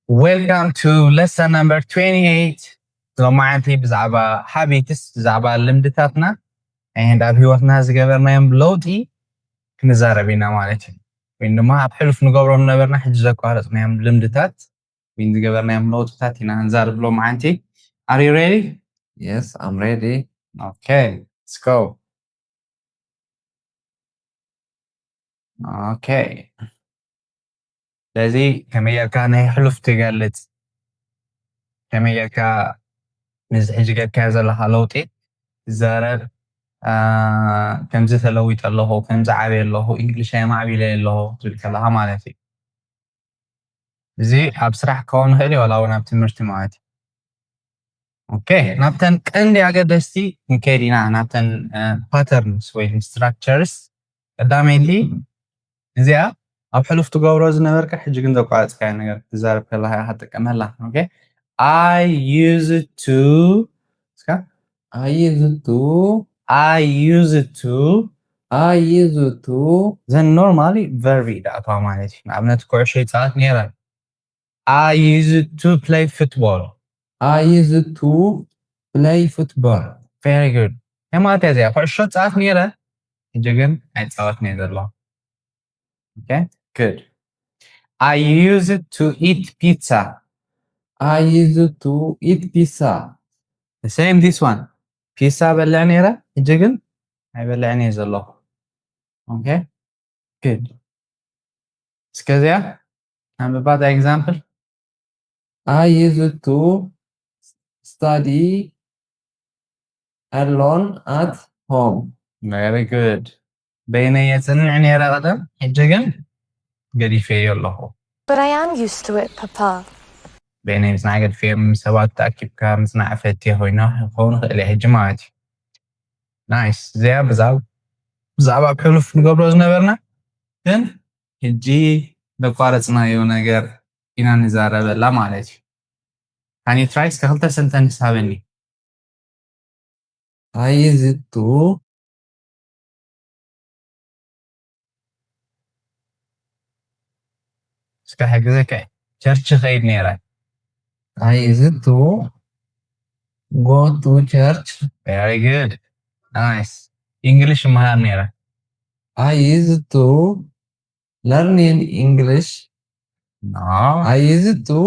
Welcome to lesson number 28. ሎማዓንቲ ብዛዕባ ሃቢትስ ብዛዕባ ልምድታትና and ኣብ ሂወትና ዝገበርናዮም ለውጢ ክንዛረብ ኢና ማለት እዩ ወይ ድማ ኣብ ሕሉፍ ንገብሮም ነበርና ሕጂ ዘቋረፅናዮም ልምድታት ወይ ዝገበርናዮም ለውጥታት ኢና ንዛረብ ሎማዓንቲ Are you ready? Yes, I'm ready. Okay, let's go. Okay. ስለዚ ከመይ ጌርካ ናይ ሕሉፍ ትገልፅ ከመይ ጌርካ ምስ ሕጂ ጌርካዮ ዘለካ ለውጢ ትዛረብ ከምዚ ተለዊጠ ኣለኹ ከምዚ ዓብየ ኣለኹ እንግሊሻይ ማዕቢለ ኣለኹ ትብል ከለካ ማለት እዩ እዚ ኣብ ስራሕ ክኸውን ይኽእል እዩ ዋላ እውን ኣብ ትምህርቲ ማለት እዩ ኦኬ ናብተን ቀንዲ ኣገደስቲ ክንከይድ ኢና ናብተን ፓተርንስ ወይ ስትራክቸርስ ቀዳመይቲ እዚኣ ኣብ ሕሉፍ ትገብሮ ዝነበርካ ሕጂ ግን ዘቋረፅካዮ ነገር ትዛረብ ከለካ ኢኻ ትጥቀመላ ኦኬ I used to I used to. I used to. I used to. Then normally verb ይዳእተዋ ማለት እዩ ንኣብነት ኩዕሾ ይፃወት ነይረ I used to play football. I used to play football. Very good. ማለት እዚኣ ኩዕሾ ፃወት ነይረ ሕጂ ግን ኣይፃወትን እየ ዘለኹ Okay, good. I used to eat pizza. I used to eat pizza. The same this one. Pizza በልዕ ነይረ ሕጂ ግን ኣይበልዕን እየ ዘለኹ Okay, good. እስከዚያ አንብባ the example. I used to study alone at home. Very good. በይነ የፅንዕ ነይረ ቀደም ሕጂ ግን ገዲፈዮ ኣለኹ But I am used to it, Papa. በይነ ምፅናዕ ገዲፈዮ ሰባት ተኣኪብካ ምፅናዕ ፈትየ ኮይና ክኸውን ይኽእል እዩ ሕጂ ማለት እዩ ናይስ እዚኣ ብዛዕባ ኣብ ሕሉፍ ንገብሮ ዝነበርና ግን ሕጂ ዘቋረፅናዮ ነገር ኢና ንዛረበላ ማለት እዩ Can you try እስከ ክልተ ሰንተንስ ሃበኒ I used to. እስከ ሕግዘከ ቸርች ኸይድ ነይረ I used to go to church. Very good. Nice. English መሃር ነይረ I used to learn in English. No. I used to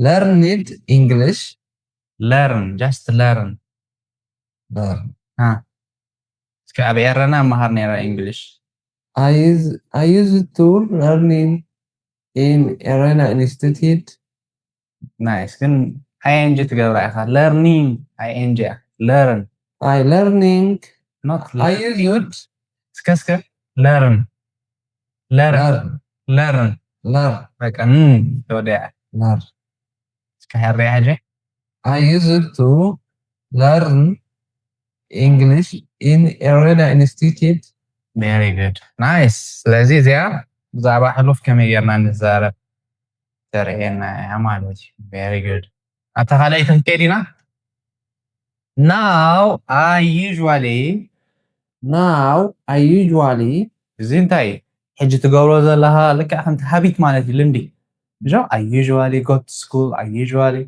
learn it English. Learn, just learn. Learn. እስከ ኣብ ኤረና መሃር ነይረ English. I used to learn in Arena Institute. Nice. ግን ing ትገብራ ኢኻ learning ing learn. I learning. Not I learn. used እስከ learn. learn. Learn. Learn. በቃ ተወዲያ Learn. እስከ ሕርያ ሕጂ I used to learn English in Arena Institute. Very good. Nice. ስለዚ እዚኣ ብዛዕባ ሕሉፍ ከመይ ጌርና ንዛረብ ተርእየና እያ ማለት እዩ Very good. ኣታ ካልኣይቲ ክንከይድ ኢና Now I usually እዚ እንታይ ሕጂ ትገብሮ ዘለኻ ልክዕ ከምቲ ሃቢት ማለት እዩ ልምዲ እዞ I usually go to school I usually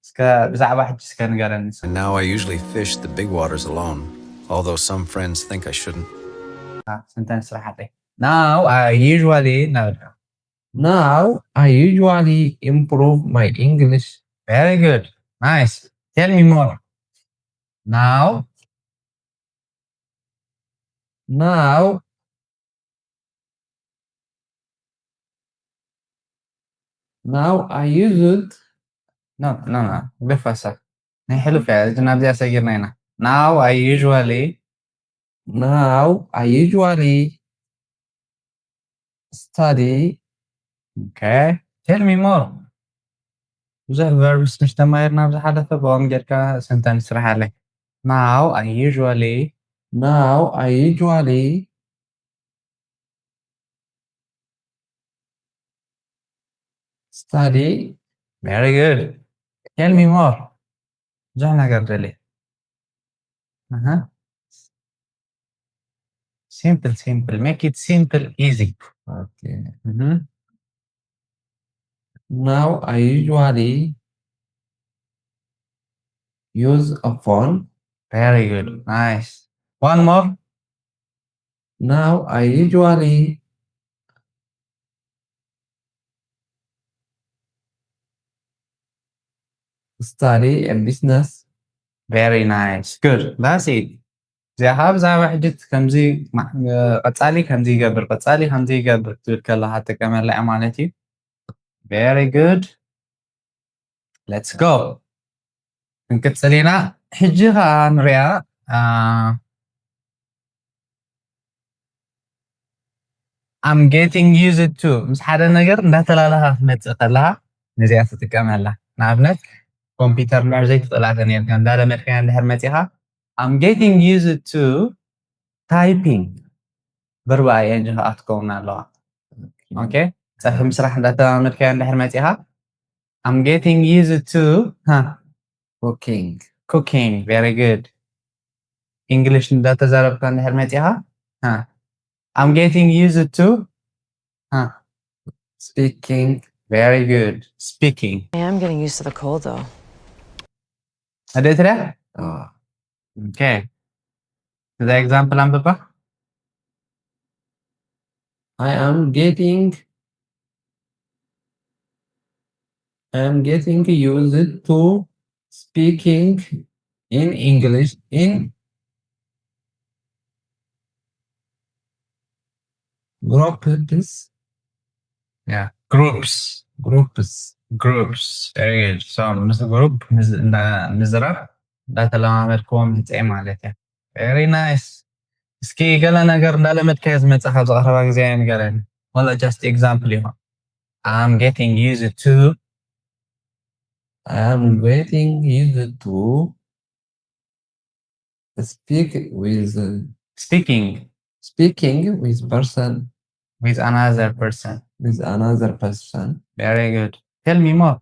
እስከ ብዛዕባ ሕጂ እስከ ንገረኒ And now I usually fish the big waters alone, although some friends think I shouldn't. ስንተን ስራሕተይ Now I usually Now I usually improve my English. Very good. Nice. Tell me more. Now I used. No. بفصل ናይ ሕሉፍ እያ እዚ ናብዚኣ ሰጊርና ኢና Now I usually study. Okay. Tell me more. ብዙሕ verbs ምስ ተማሂርና ኣብ ዝሓለፈ ብኦም ጌርካ ስንተን ስራሕ ኣለይ Now I usually study. Very good. Tell me more. ብዙሕ ነገር ደልየ Simple. Make it simple, easy. Okay. Now I usually use a phone. Very good. Nice. One more. Now I usually study a business. Very nice. Good. That's it. እዚኣኻ ብዛዕባ ሕጅት ከምዚ ቀፃሊ ከምዚ ይገብር ቀፃሊ ከምዚ ይገብር ትብል ከለካ ትጥቀመላ እያ ማለት እዩ very good let's go ክንቅፅል ኢና ሕጂ ከዓ ንሪኣ I'm getting used to ምስ ሓደ ነገር እንዳተላለኻ ክትመፅእ ከለካ ነዚኣ ትጥቀመላ ንኣብነት ኮምፒተር ምዕር ዘይትኽእላተ ነርካ እንዳለመድካያ እንድሕር መፂኻ I'm getting used to typing verb ing ከዓ ትከውን ኣለዋ okay ፀብሒ ምስራሕ እንዳተለማመድካያ እንድሕር መፂኻ I'm getting used to cooking very good English እንዳተዛረብካ እንድሕር መፂኻ I'm getting used to speaking. Very good. Speaking. I am getting used to the cold though. Aditya? Okay. The example I'm Papa? I am getting used to speaking in English in groups. Yeah. Groups. Very good. So, Mr. Group, Mizrab, that alamed kom malete. Very nice. Ski gala nagar dalamet kaz metsaha zahraba gzayan galen. Well, just example you. I'm getting used to speaking with person. With another person. Very good. Tell me more.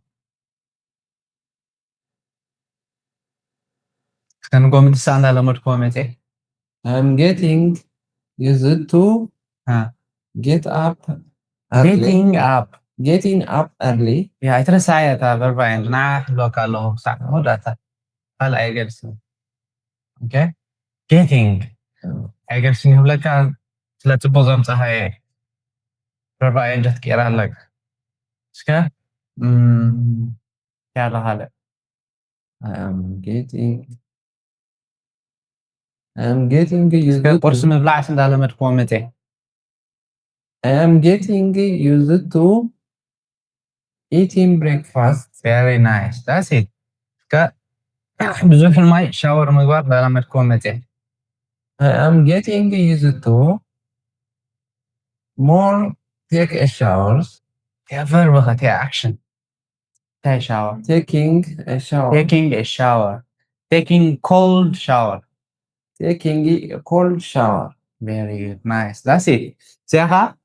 Can go with Sanda Lamut Comete? I'm getting used to getting up early. Yeah, I try to say it. Verb and nah local law. What that? I guess. Okay. Getting. I guess you like let's suppose I'm saying. Verb and just get on like. Ska? Yeah, la hale. I'm getting used to Person of life and element committee. I am getting used to eating breakfast. Very nice. That's it. بزوف الماء shower مقبار element committee. I am getting used to more take a showers. Yeah, verb yeah, action. Take shower. Taking a shower. Taking cold shower. Taking a cold shower. Very good. Nice. That's it. سيها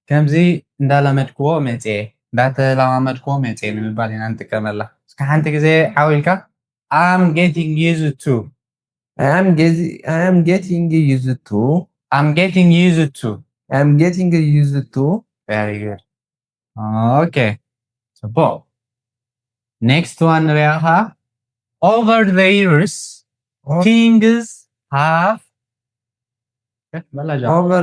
كمزي እንዳለመድክዎ መጽኤ እንዳተለማመድክዎ መጽኤ ንምባል ኢና ንጥቀመላ እስከ ሓንቲ ግዜ ሓዊልካ I'm getting used to very good okay so next one ሪያኻ over the years things have over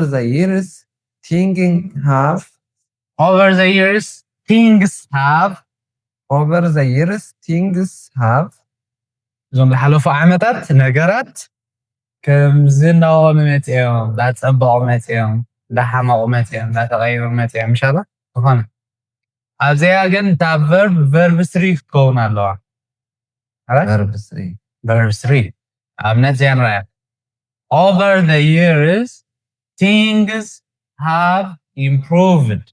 the years things have እዞም ዝሓለፉ ዓመታት ነገራት ከምዚ እናወሙ መፅኦም እንዳፀበቑ መፅኦም እንዳሓመቑ መፅኦም እንዳተቐይሩ መፅኦም ኢንሻላ ዝኾነ ኣብዚኣ ግን እታ verb 3 ክትከውን ኣለዋ verb 3 ኣብነት እዚኣ ንሪኣ over the years things have improved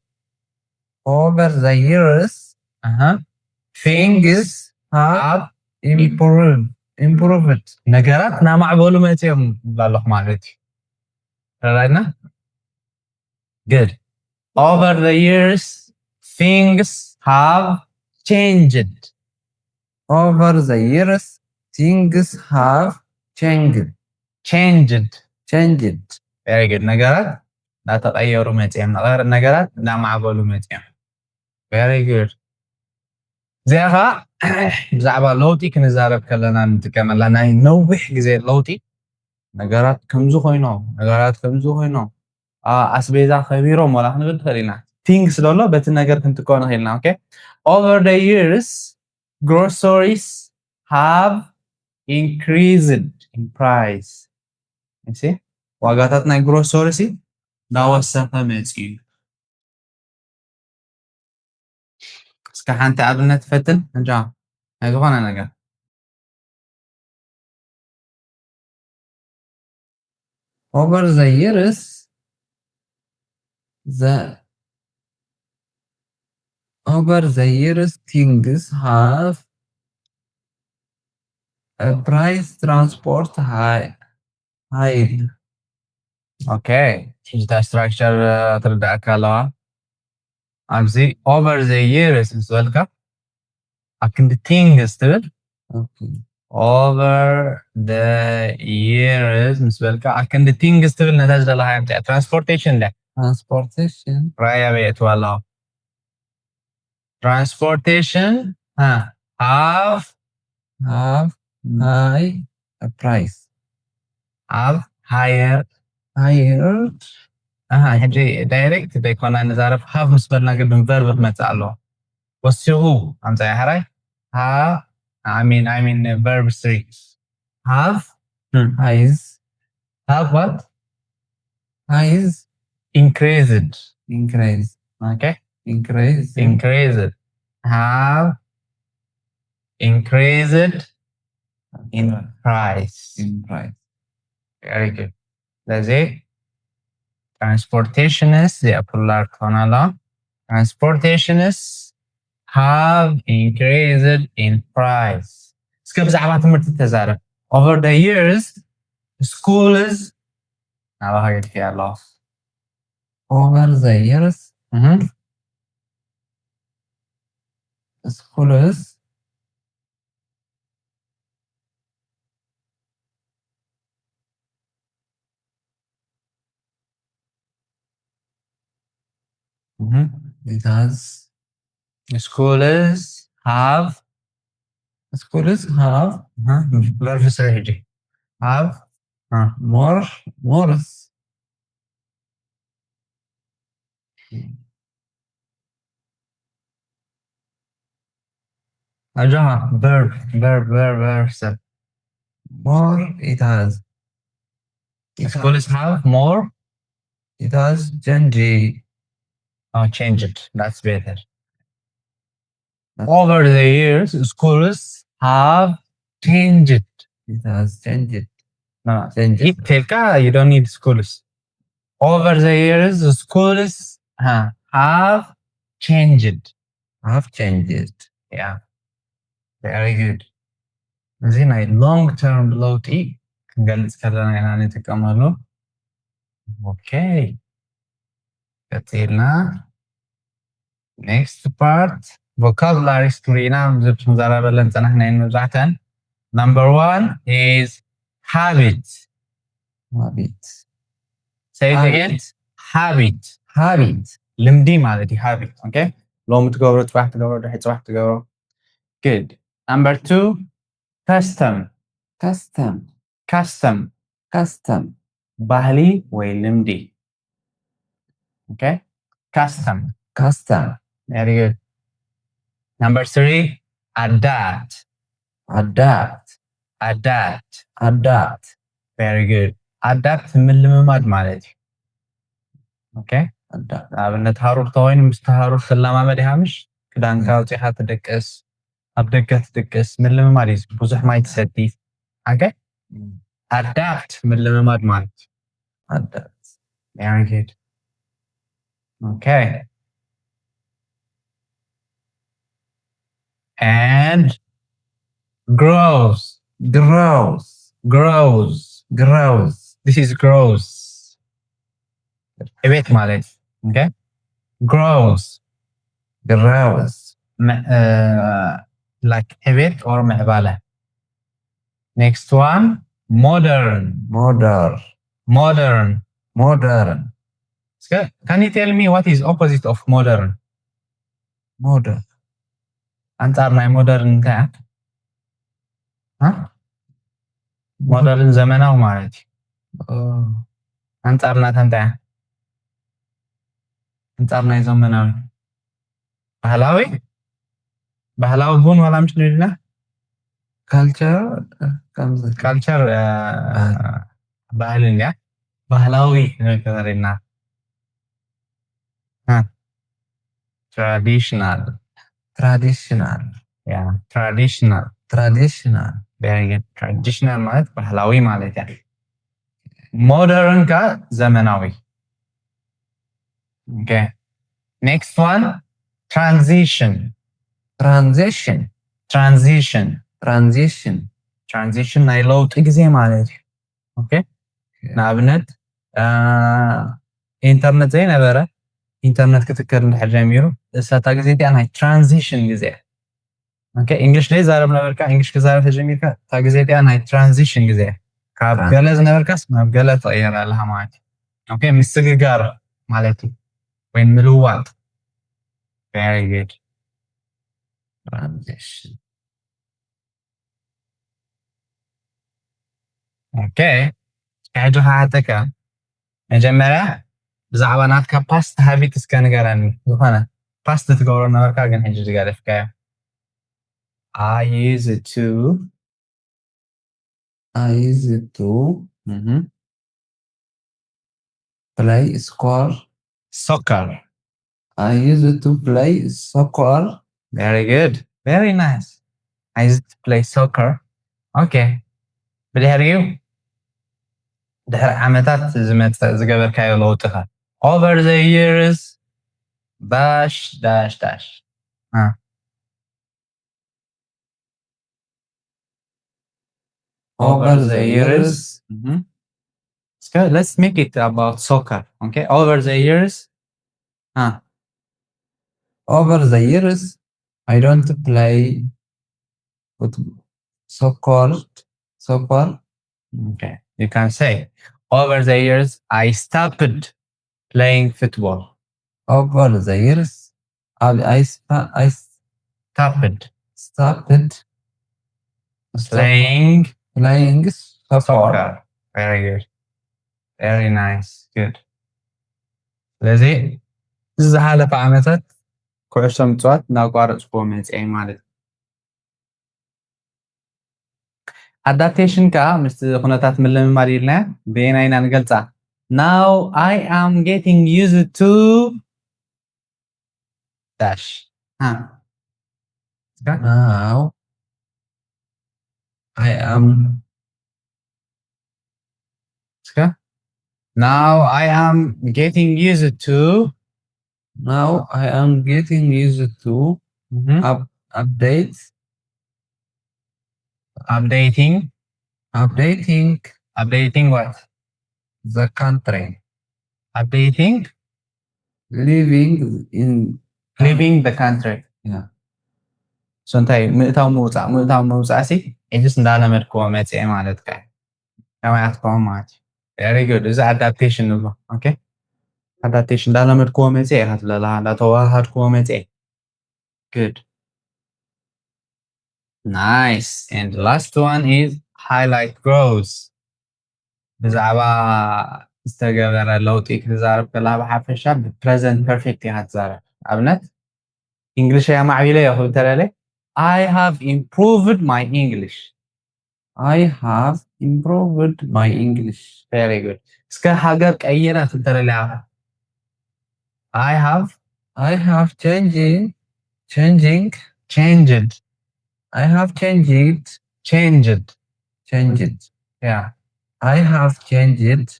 improved ነገራት እናማዕበሉ መፅኦም ኣለኹ ማለት እዩ ተረዳእና good over the years things have changed very good ነገራት እናተቐየሩ መፅኦም ነገራት እናማዕበሉ መፅኦም very good زيها بزعبة لوتي كنزارب كلنا نتكمل لنا نوح جزء لوتي ነገራት ከምዙ ኮይኖም ኣስቤዛ ከቢሮም ወላ ክንብል ንኽእል ኢና ቲንግስ ደሎ በቲ ነገር ክንጥቀሞ ንኽእል ኢና ኦኬ over the years groceries have increased in price you see ዋጋታት ናይ ግሮሰሪስ ዳወሰኸ መጽዩ እስከ ሓንቲ ኣብነት ፈትን እንጃ ናይ ዝኾነ ነገር over the years things have a price transport high okay the structure تردأك ኣለዋ ኣብዚ over the years ዝብልካ ኣክንዲ things ትብል over the years ምስበልካ ኣክንዲ things ትብል ነታ ዝደለሃዮ እንታይ transportation رايا بيت والله transportation have high price have higher حجي دايركت بيكون نزارف have مسبلنا قدام verb متعلو وسيغو أم زي هراي I mean verb 3 have what increased okay increased have increased in price very good that's it transportationists the plural كونالا transportationists have increased in price سكب زعبات مرت التزارب over the years schools على هاي فيها الله over the years schools it has schools have verb سريجي have more أجمع verb more it has schools have more it has change it that's better over the years schools have changed it has changed no if telka you don't need schools over the years schools have changed yeah very good زين هاي long term لوتي كنقلص كلنا يعني نتكملو okay كتيرنا next part vocabulary screen زبط مزاربة لنتنحنا إنه زعتن number 1 is habit say it again habit لمدي مالتي habit okay لو متقبرت واحد تقبر رح واحد تقبر good number 2 custom ባህሊ ወይ ልምዲ okay custom very good number 3 adapt very good adapt من ልምማድ ማለት okay ኣብነት ሃሩር ተወይን ምስ ሃሩር ስለማመድ ያምሽ ክዳንካ ወጪኻ ትደቅስ ኣብ ደገ ትደቅስ من ልምማድ እዩ ብዙሕ ማይ ትሰቲ okay adapt من ልምማድ ማለት very good okay and grows this is grows እቤት ማለት okay grows like እቤት or ምዕባለ next one modern can you tell me what is opposite of modern أنصار ناي مودرن تاع ها مودرن زمناዊ ማለት እዩ أنصار ናታ እንታይ أنصار ናይ ዘመናዊ ባህላዊ ቡን ዋላ ምሽ ንብልና ካልቸር ባህልን ያ ባህላዊ ነገርና traditional yeah traditional very good traditional ማለት ባህላዊ ማለት ያ modern ካ ዘመናዊ okay next one transition ናይ ለውጢ ጊዜ ማለት እዩ ኦኬ ንኣብነት ኢንተርኔት ዘይነበረ ኢንተርኔት ክትከል እንድሕር ጀሚሩ እሳታ ጊዜ እቲኣ ናይ ትራንዚሽን ጊዜ ኦኬ እንግሊሽ ላይ ዛረብ ነበርካ እንግሊሽ ክዛረብ ተጀሚርካ እታ ጊዜ እቲኣ ናይ ትራንዚሽን ጊዜ ካብ ገለ ዝነበርካስ ናብ ገለ ትቕየር ኣለኻ ማለት እዩ ኦኬ ምስግጋር ማለት እዩ ወይ ምልውዋጥ very good transition okay ሕጂ ሓተካ መጀመርያ ብዛዕባ ናትካ ፓስት ሃቢት እስከ ንገረኒ ዝኾነ ፓስት ትገብሮ ነበርካ ግን ሕጂ ዝገደፍካዮ I used to play soccer I used to play soccer very good very nice I used to play soccer okay بدهريو ድሕሪ ዓመታት ዝመፅእ ዝገበርካዮ ለውጥኻ over the years dash dash dash over the years so let's make it about soccer okay over the years I don't play soccer okay you can say over the years I stopped playing football over the years I stopped playing soccer very good very nice good ስለዚህ ዝሓለፈ ዓመታት ኩዕሶ ምፅዋት እናቋረፅክዎ መፅአ ማለት adaptation ka Mr. ኩነታት ምልምማድ ኢልና በየና ኢና ንገልፃ now I am getting used to dash now I am getting used to updating what the country updating living the country yeah so እንታይ ምእታው መውፃእ ሲ እጅስ እንዳለመድክዎ መፅአ ማለት ከ ከማያትከው ማለት very good እዚ adaptation ነው okay adaptation እንዳለመድክዎ መፅአ ኢኻ ትብለላ እንዳተዋሃድክዎ መፅአ good nice and the last one is highlight grows ብዛዕባ ዝተገበረ ለውጢ ክትዛረብ ከላ ብሓፈሻ present perfect ኢኻ ትዛረብ ኣብነት እንግሊሽ ያ ማዕቢለ ይኹን ተለለ I have improved my English very good እስከ ሀገር ቀይራት ተለለ I have changed yeah I have changed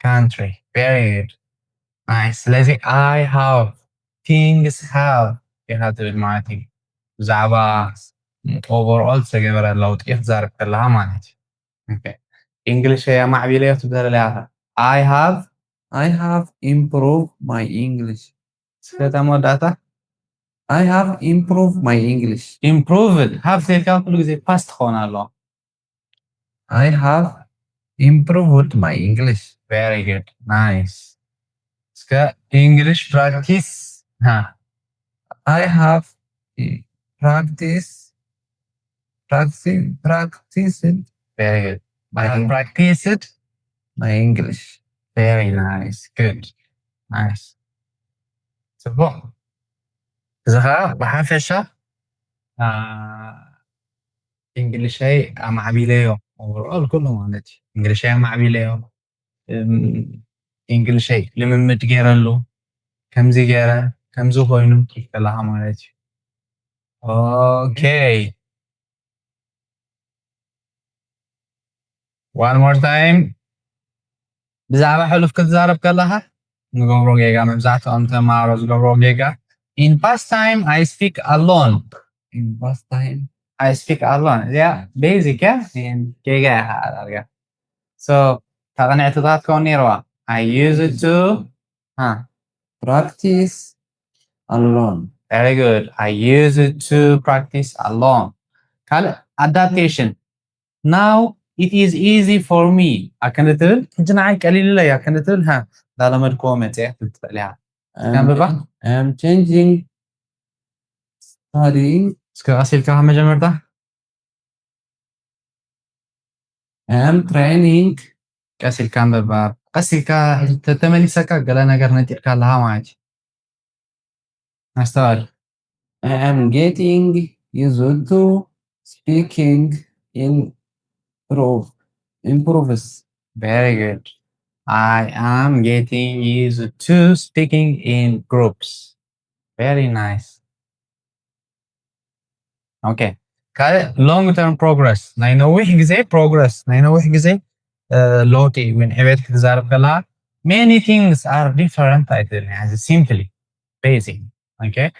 country very good nice ስለዚህ I have things have you have to ማለት እዩ ብዛዕባ overall ዝተገበረ ለውጢ ክትዛረብ ከለኻ ማለት እዩ okay English ያ ማዕቢለ ትብለላ I have improved my English ስለተመወዳእታ I have improved my English improved have ዘልካ ኩሉ ግዜ past ክኾን ኣለዎ I have improved my English very good nice ska English practice I have practiced practiced Very good. I have practiced my English. very nice. Good. Nice. صباح زها بحافشة إنجليشي مع بيليو overall كله مالتي إنجليشي مع بيليو إنجليشي لمن متجيرلو كم زي جيرة كم زو خوينو كيف كلها مالتي Okay. One more time. بزعبة حلف كتزارب كلها نقول جيجا مبزعته أنت مع رز قبرو جيجا. In past time I speak alone. In past time, I speak alone. Yeah, basic yeah. In جيجا هذا. So تغني اعتراض كوني روا. I use it to. practice alone. Very good. I use it to practice alone. Adaptation. Now it is easy for me. أكنتل جناعي قليل لا أكنتل ها ده لما الكومنت إيه تتبعلها. كم ببع؟ I'm changing studying. سكر أصيل كلام جمر ده. I'm training. أصيل كم ببع؟ أصيل كا تتمني سكا قلنا قرنا تلك لها معك. نستوعب. I am getting used to speaking in improves. Very good. I am getting used to speaking in groups. Very nice. Okay. Long term progress. نينوح جزء progress. نينوح جزء لوتي when عبيت تزارب كلها. Many things are different. يعني simply basic. Okay.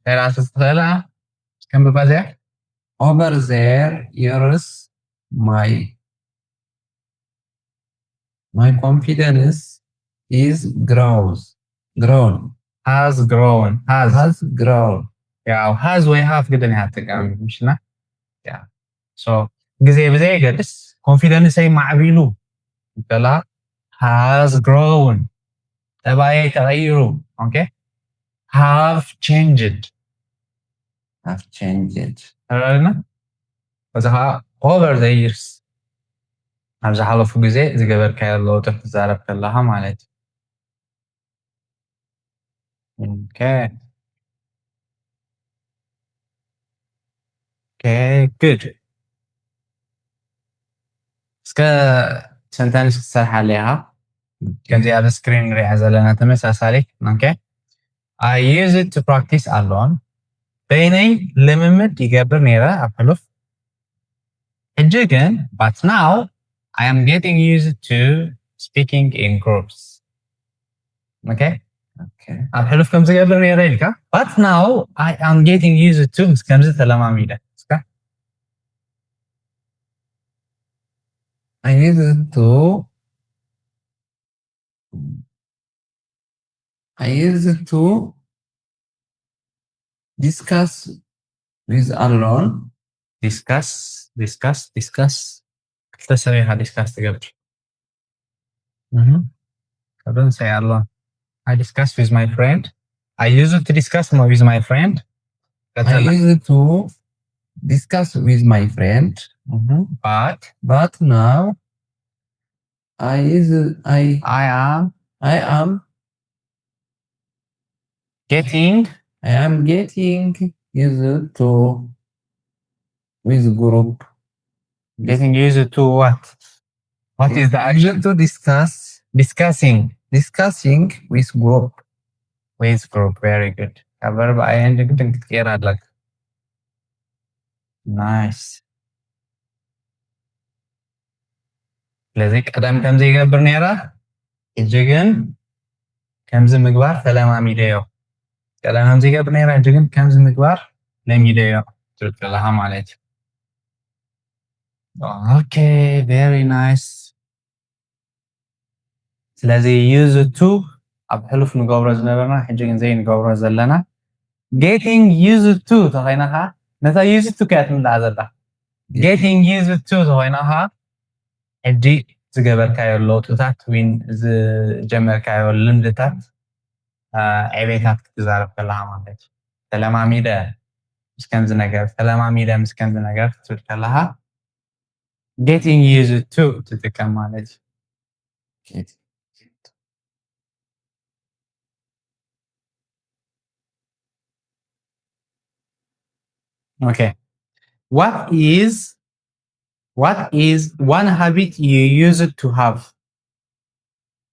ترى تستطيع كم ببازع؟ Over there years my confidence is grown. Has grown. Has grown. Yeah, has we have قدر نحتاج مش نا. Yeah. So جزء بزي جالس confidence أي معبيلو. كلا has grown. تبعي تغيروا. Okay. Have changed. عرفنا؟ فزها over the years. أرجع حاله في جزء زي قبل كيلو تزارب كلها مالت. Okay. Okay, good. سكا سنتين سرح عليها. كان زي هذا سكرين رياض لنا تمساس عليك. Okay. I use it to practice alone. بيني لممد يقبر نيرا أبحلف. Again, but now I am getting used to speaking in groups. Okay. أبحلف كم زي قبر نيرا إلك. But now I am getting used to كم زي تلام ميدا. I used to discuss with alone. Discuss. تسويها discuss قبل. I don't say alone. I discuss with my friend. I used to discuss with my friend. I used to discuss with my friend. But now I am getting used to with group. Getting used to what? What is the action? To Discussing with group. With group. Very good. Verb I ending كثير لك. Nice. لذيك قدام كم زي قبر نيرا الجيجن كم زي مقبار سلام عميديو قدام زي قبر نيرا الجيجن كم زي مقبار لميديو ترك لهم عليك. Okay, very nice. ስለዚህ used to أبحلف نقابر زلنا حجين زي نقابر زلنا. Getting used to تغيناها نتا used to كات من العزلة. Getting used to تغيناها حجي زقبر كايو لوتوتات وين زجمر كايو لمدتات عبيتات تزارب كلها مالك. ተለማሚደ ምስ ከምዚ ነገር ተለማሚደ ምስ ከምዚ ነገር ክትብል ከለካ getting used to ትጥቀም ማለት እዩ። Okay. What is one habit you used to have?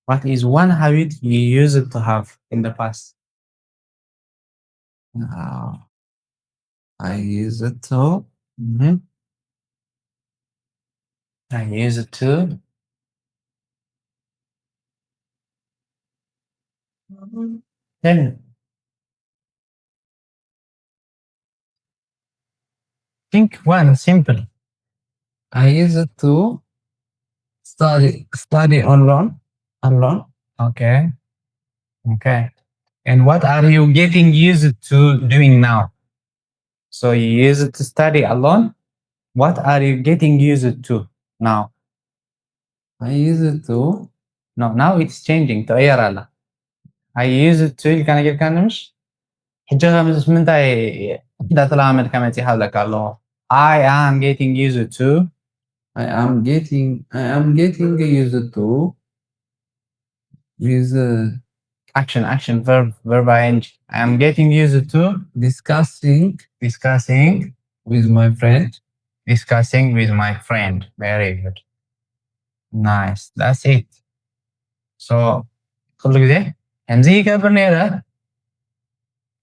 What is one habit you used to have in the past? I use it to. Mhm. I used to. Then think one simple. I use it to study alone. Okay. Okay. And what are you getting used to doing now? So you use it to study alone. What are you getting used to now? I use it to. No, now it's changing. تغير على. I use it to كان يجيب كان مش. حجة مش من تاي. ده طلع من كمان تحاولك الله. I am getting used to. I am getting used to. With Action, verb ing. I am getting used to discussing with my friend. discussing with my friend. Very good. Nice. That's it. So, كل كده كمزي كبر نيرة.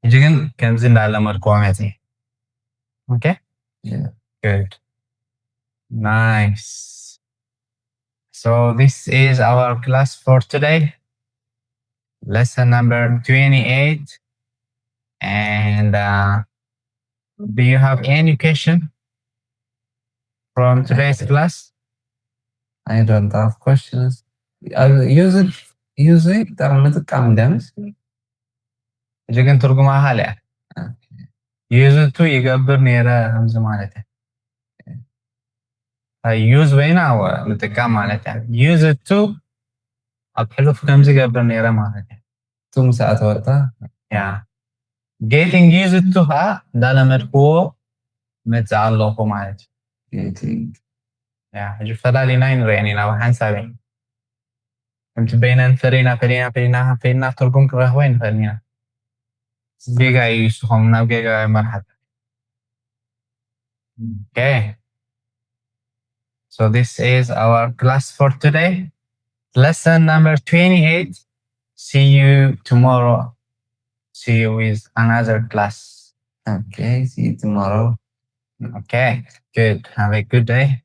يجيكن كمزي نعلى مركومتي. Okay? Yeah. Good. Nice. So this is our class for today. Lesson number 28. And do you have any question from today's class? I don't have questions. I use it ተጠቅም ደምስ يجيكن ترجمها هلا. Use to يقبر نيرة همز مالته. use بينا أو نتكلم مالته. Use to أبحلو في كمزي يقبر نيرة مالته. ቱም ሰዓት ወጣ Yeah. Getting used to ها ده لمركو متزعلقه مالته. getting. Yeah. جو فلالي ناين ريني ناو حنسابين. كنت بينا فرينا ترجم كرهوين فرينا. جيجا يسخم ناو جيجا مرحب. Okay. So this is our class for today. Lesson number 28. See you tomorrow. See you with another class. Okay, see you tomorrow. Okay, good. Have a good day.